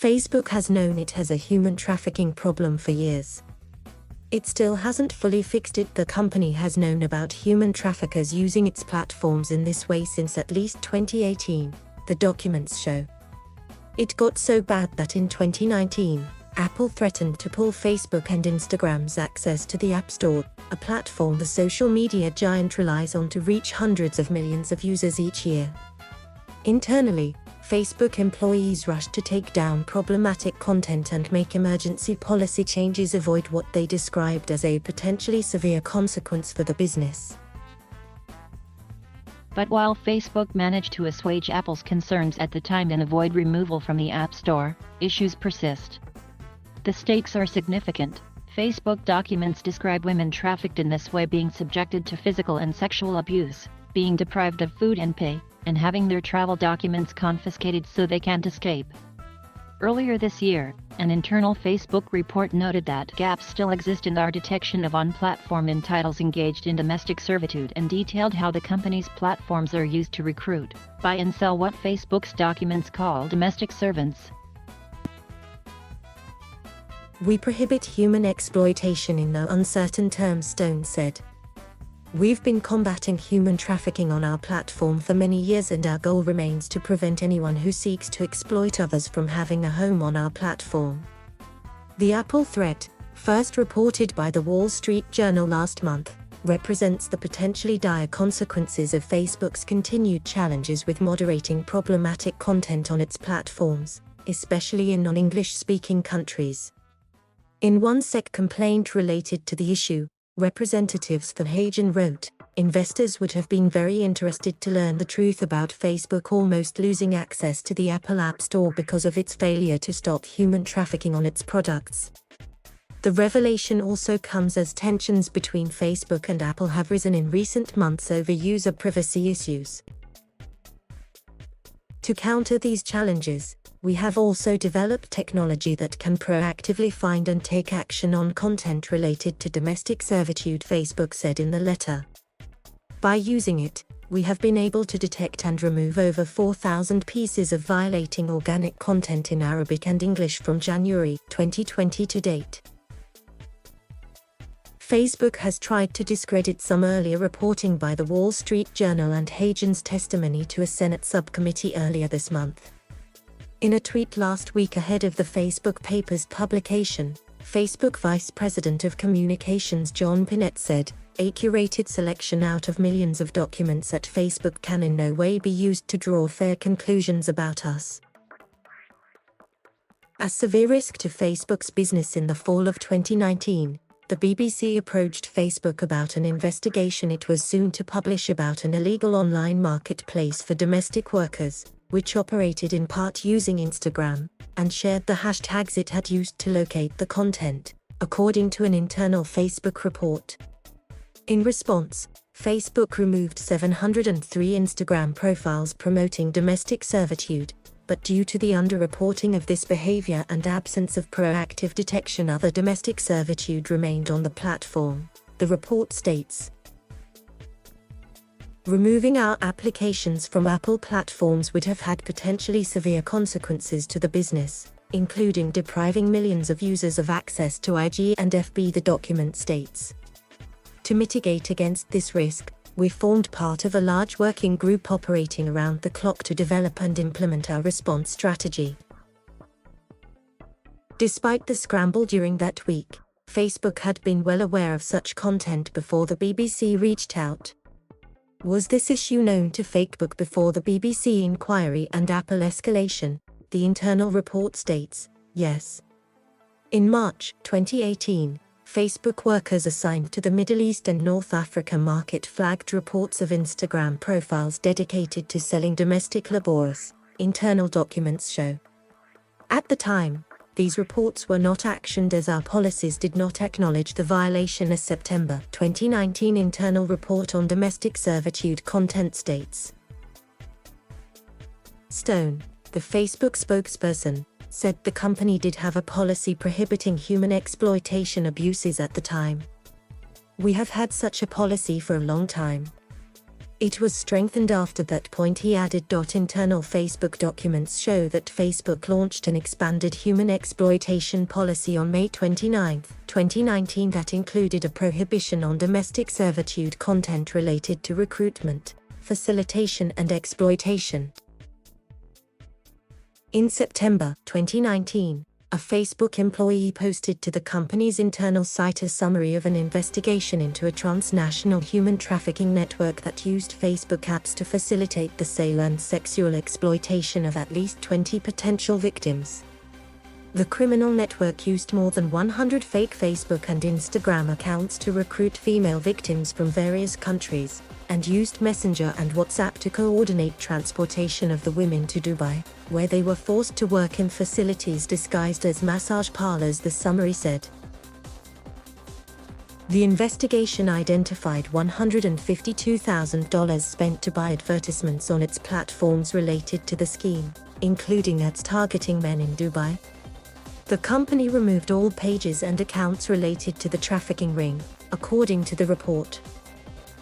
Facebook has known it has a human trafficking problem for years. It still hasn't fully fixed it. The company has known about human traffickers using its platforms in this way since at least 2018, the documents show. It got so bad that in 2019, Apple threatened to pull Facebook and Instagram's access to the App Store, a platform the social media giant relies on to reach hundreds of millions of users each year. Internally, Facebook employees rushed to take down problematic content and make emergency policy changes avoid what they described as a potentially severe consequence for the business. But while Facebook managed to assuage Apple's concerns at the time and avoid removal from the App Store, issues persist. The stakes are significant. Facebook documents describe women trafficked in this way being subjected to physical and sexual abuse, being deprived of food and pay, and having their travel documents confiscated so they can't escape. Earlier this year, an internal Facebook report noted that gaps still exist in our detection of on-platform entitles engaged in domestic servitude and detailed how the company's platforms are used to recruit, buy and sell what Facebook's documents call domestic servants. We prohibit human exploitation in no uncertain terms, Stone said. We've been combating human trafficking on our platform for many years, and our goal remains to prevent anyone who seeks to exploit others from having a home on our platform. The Apple threat, first reported by the Wall Street Journal last month, represents the potentially dire consequences of Facebook's continued challenges with moderating problematic content on its platforms, especially in non-English-speaking countries. In one SEC complaint related to the issue, representatives for Hagen wrote, investors would have been very interested to learn the truth about Facebook almost losing access to the Apple App Store because of its failure to stop human trafficking on its products. The revelation also comes as tensions between Facebook and Apple have risen in recent months over user privacy issues. To counter these challenges, we have also developed technology that can proactively find and take action on content related to domestic servitude, Facebook said in the letter. By using it, we have been able to detect and remove over 4,000 pieces of violating organic content in Arabic and English from January 2020 to date. Facebook has tried to discredit some earlier reporting by the Wall Street Journal and Hagen's testimony to a Senate subcommittee earlier this month. In a tweet last week ahead of the Facebook papers publication, Facebook Vice President of Communications John Pinette said, "A curated selection out of millions of documents at Facebook can in no way be used to draw fair conclusions about us." A severe risk to Facebook's business. In the fall of 2019, the BBC approached Facebook about an investigation it was soon to publish about an illegal online marketplace for domestic workers, which operated in part using Instagram, and shared the hashtags it had used to locate the content, according to an internal Facebook report. In response, Facebook removed 703 Instagram profiles promoting domestic servitude, but due to the underreporting of this behavior and absence of proactive detection, other domestic servitude remained on the platform, the report states. Removing our applications from Apple platforms would have had potentially severe consequences to the business, including depriving millions of users of access to IG and FB, the document states. To mitigate against this risk, we formed part of a large working group operating around the clock to develop and implement our response strategy. Despite the scramble during that week, Facebook had been well aware of such content before the BBC reached out. Was this issue known to Facebook before the BBC inquiry and Apple escalation? The internal report states, yes. In March 2018, Facebook workers assigned to the Middle East and North Africa market flagged reports of Instagram profiles dedicated to selling domestic laborers, internal documents show. At the time, these reports were not actioned as our policies did not acknowledge the violation. A September 2019 internal report on domestic servitude content states. Stone, the Facebook spokesperson, said the company did have a policy prohibiting human exploitation abuses at the time. We have had such a policy for a long time. It was strengthened after that point, he added. Internal Facebook documents show that Facebook launched an expanded human exploitation policy on May 29, 2019 that included a prohibition on domestic servitude content related to recruitment, facilitation and exploitation. In September 2019, a Facebook employee posted to the company's internal site a summary of an investigation into a transnational human trafficking network that used Facebook apps to facilitate the sale and sexual exploitation of at least 20 potential victims. The criminal network used more than 100 fake Facebook and Instagram accounts to recruit female victims from various countries, and used Messenger and WhatsApp to coordinate transportation of the women to Dubai, where they were forced to work in facilities disguised as massage parlors, the summary said. The investigation identified $152,000 spent to buy advertisements on its platforms related to the scheme, including ads targeting men in Dubai. The company removed all pages and accounts related to the trafficking ring, according to the report.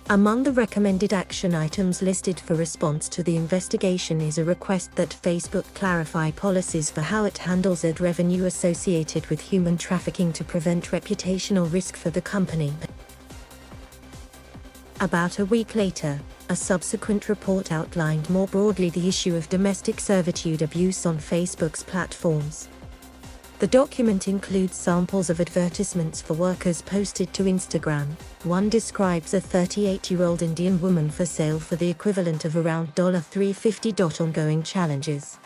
Among the recommended action items listed for response to the investigation is a request that Facebook clarify policies for how it handles ad revenue associated with human trafficking to prevent reputational risk for the company. About a week later, a subsequent report outlined more broadly the issue of domestic servitude abuse on Facebook's platforms. The document includes samples of advertisements for workers posted to Instagram. One describes a 38-year-old Indian woman for sale for the equivalent of around $350. Ongoing challenges.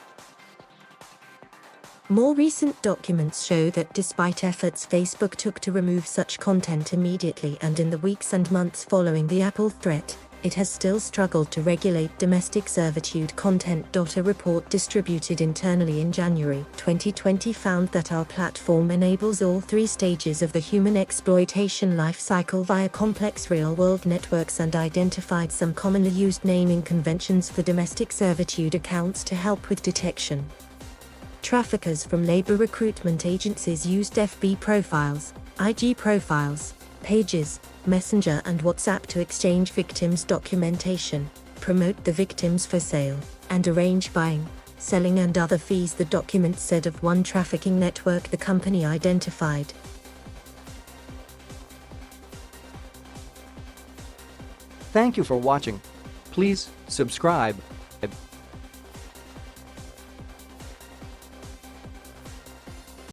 More recent documents show that despite efforts Facebook took to remove such content immediately and in the weeks and months following the Apple threat, it has still struggled to regulate domestic servitude content. A report distributed internally in January 2020 found that our platform enables all three stages of the human exploitation life cycle via complex real-world networks and identified some commonly used naming conventions for domestic servitude accounts to help with detection. Traffickers from labor recruitment agencies used FB profiles, IG profiles, pages, Messenger and WhatsApp to exchange victims' documentation, promote the victims for sale, and arrange buying, selling and other fees, the document said of one trafficking network the company identified. Thank you for watching. Please subscribe.